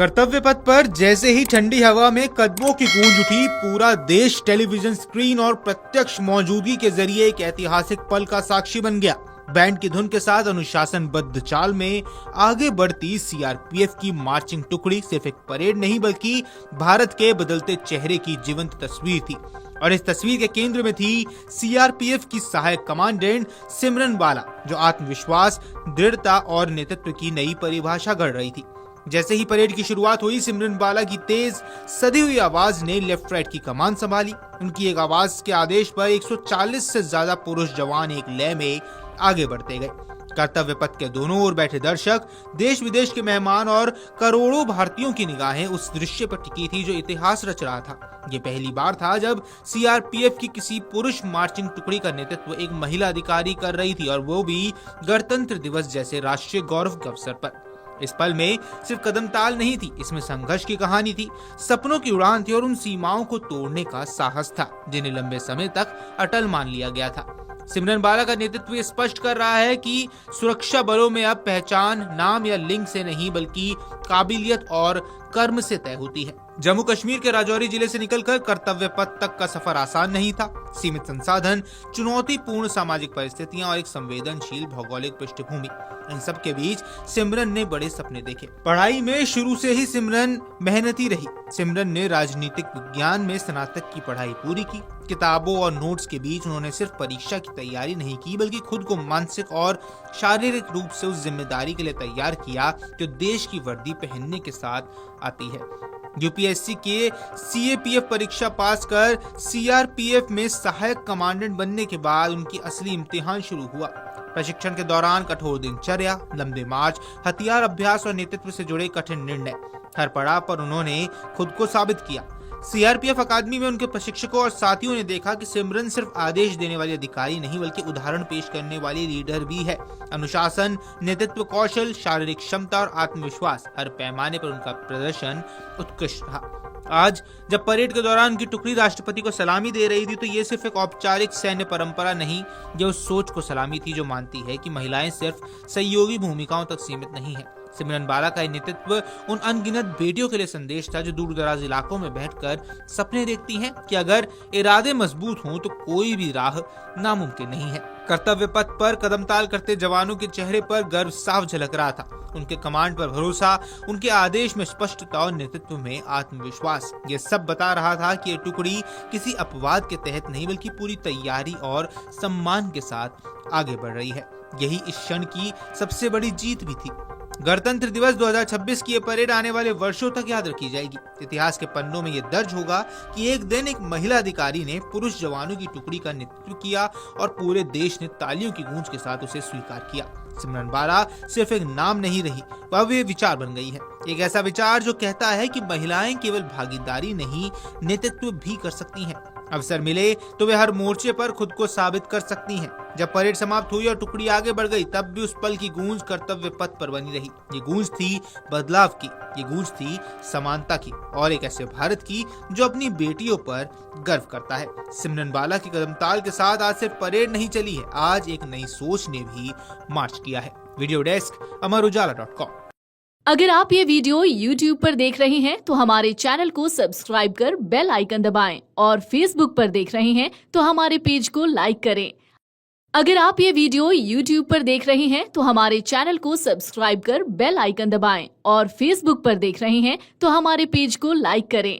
कर्तव्य पथ पर जैसे ही ठंडी हवा में कदमों की गूंज उठी, पूरा देश टेलीविजन स्क्रीन और प्रत्यक्ष मौजूदगी के जरिए एक ऐतिहासिक पल का साक्षी बन गया। बैंड की धुन के साथ अनुशासनबद्ध चाल में आगे बढ़ती सीआरपीएफ की मार्चिंग टुकड़ी सिर्फ एक परेड नहीं बल्कि भारत के बदलते चेहरे की जीवंत तस्वीर थी। और इस तस्वीर के केंद्र में थी सीआरपीएफ की सहायक कमांडेंट सिमरन बाला, जो आत्मविश्वास, दृढ़ता और नेतृत्व की नई परिभाषा गढ़ रही थी। जैसे ही परेड की शुरुआत हुई, सिमरन बाला की तेज सधी हुई आवाज ने लेफ्ट राइट की कमान संभाली। उनकी एक आवाज के आदेश पर 140 से ज्यादा पुरुष जवान एक लय में आगे बढ़ते गए। कर्तव्य पथ के दोनों ओर बैठे दर्शक, देश विदेश के मेहमान और करोड़ों भारतीयों की निगाहें उस दृश्य पर टिकी थी जो इतिहास रच रहा था। ये पहली बार था जब सीआरपीएफ की किसी पुरुष मार्चिंग टुकड़ी का नेतृत्व एक महिला अधिकारी कर रही थी, और वो भी गणतंत्र दिवस जैसे राष्ट्रीय गौरव के अवसर पर। इस पल में सिर्फ कदम ताल नहीं थी, इसमें संघर्ष की कहानी थी, सपनों की उड़ान थी और उन सीमाओं को तोड़ने का साहस था जिन्हें लंबे समय तक अटल मान लिया गया था। सिमरन बाला का नेतृत्व स्पष्ट कर रहा है कि सुरक्षा बलों में अब पहचान नाम या लिंग से नहीं बल्कि काबिलियत और कर्म से तय होती है। जम्मू कश्मीर के राजौरी जिले से निकलकर कर्तव्य पथ तक का सफर आसान नहीं था। सीमित संसाधन, चुनौतीपूर्ण सामाजिक परिस्थितियां और एक संवेदनशील भौगोलिक पृष्ठभूमि, इन सब के बीच सिमरन ने बड़े सपने देखे। पढ़ाई में शुरू से ही सिमरन मेहनती रही। सिमरन ने राजनीतिक विज्ञान में स्नातक की पढ़ाई पूरी की। किताबों और नोट्स के बीच उन्होंने सिर्फ परीक्षा की तैयारी नहीं की बल्कि खुद को मानसिक और शारीरिक रूप से उस जिम्मेदारी के लिए तैयार किया जो देश की वर्दी पहनने के साथ आती है। यूपीएससी के सीएपीएफ परीक्षा पास कर सीआरपीएफ में सहायक कमांडेंट बनने के बाद उनकी असली इम्तिहान शुरू हुआ। प्रशिक्षण के दौरान कठोर दिनचर्या, लंबे मार्च, हथियार अभ्यास और नेतृत्व से जुड़े कठिन निर्णय, हर पड़ाव पर उन्होंने खुद को साबित किया। सीआरपीएफ अकादमी में उनके प्रशिक्षकों और साथियों ने देखा कि सिमरन सिर्फ आदेश देने वाली अधिकारी नहीं बल्कि उदाहरण पेश करने वाली लीडर भी है। अनुशासन, नेतृत्व कौशल, शारीरिक क्षमता और आत्मविश्वास, हर पैमाने पर उनका प्रदर्शन उत्कृष्ट रहा। आज जब परेड के दौरान उनकी टुकड़ी राष्ट्रपति को सलामी दे रही थी तो ये सिर्फ एक औपचारिक सैन्य परंपरा नहीं, ये उस सोच को सलामी थी जो मानती है कि महिलाएं सिर्फ सहयोगी भूमिकाओं तक सीमित नहीं है। सिमरन बाला का नेतृत्व उन अनगिनत बेटियों के लिए संदेश था जो दूर दराज इलाकों में बैठकर सपने देखती हैं कि अगर इरादे मजबूत हों तो कोई भी राह नामुमकिन नहीं है। कर्तव्य पथ पर कदमताल करते जवानों के चेहरे पर गर्व साफ झलक रहा था। उनके कमांड पर भरोसा, उनके आदेश में स्पष्टता और नेतृत्व में आत्मविश्वास, ये सब बता रहा था कि ये टुकड़ी किसी अपवाद के तहत नहीं बल्कि पूरी तैयारी और सम्मान के साथ आगे बढ़ रही है। यही इस क्षण की सबसे बड़ी जीत भी थी। गणतंत्र दिवस 2026 की ये परेड आने वाले वर्षों तक याद रखी जाएगी। इतिहास के पन्नों में ये दर्ज होगा कि एक दिन एक महिला अधिकारी ने पुरुष जवानों की टुकड़ी का नेतृत्व किया और पूरे देश ने तालियों की गूंज के साथ उसे स्वीकार किया। सिमरन बाला सिर्फ एक नाम नहीं रही, वह भी विचार बन गई है। एक ऐसा विचार जो कहता है कि महिलाएं केवल भागीदारी नहीं, नेतृत्व भी कर सकती हैं। अवसर मिले तो वे हर मोर्चे पर खुद को साबित कर सकती हैं। जब परेड समाप्त हुई और टुकड़ी आगे बढ़ गई, तब भी उस पल की गूंज कर्तव्य पथ पर बनी रही। ये गूंज थी बदलाव की, ये गूंज थी समानता की और एक ऐसे भारत की जो अपनी बेटियों पर गर्व करता है। सिमरन बाला की कदमताल के साथ आज सिर्फ परेड नहीं चली है, आज एक नई सोच ने भी मार्च किया है। वीडियो डेस्क अमरउजाला.com। अगर आप ये वीडियो YouTube पर देख रहे हैं तो हमारे चैनल को सब्सक्राइब कर बेल आइकन दबाएं, और Facebook पर देख रहे हैं तो हमारे पेज को लाइक करें। अगर आप ये वीडियो YouTube पर देख रहे हैं तो हमारे चैनल को सब्सक्राइब कर बेल आइकन दबाएं, और Facebook पर देख रहे हैं तो हमारे पेज को लाइक करें।